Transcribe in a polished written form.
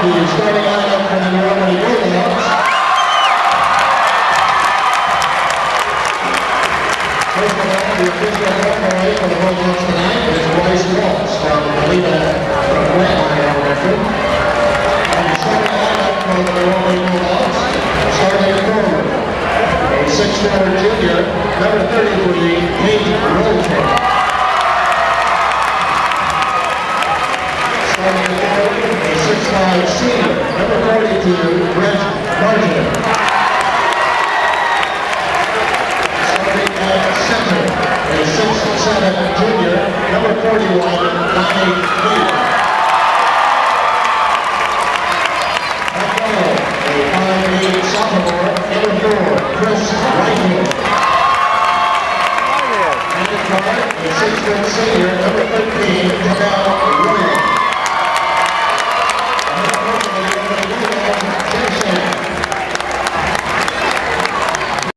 The starting lineup for the New Albany Bulldogs. First of all, the official referee for the Bulldogs tonight is Royce Waltz from Alita from Grantline Elementary. And the starting lineup for the New Albany Bulldogs, starting forward, a 6'4" junior, number 33, Nate Rollton. Starting forward, a 6'5" senior, number 42, Brett Martin. Starting at center, a 6'7" junior, number 41, Donnie Lee. At guard, a 5'8" sophomore, number 4, Chris Whitehill. And at guard, a 6' senior, number 13,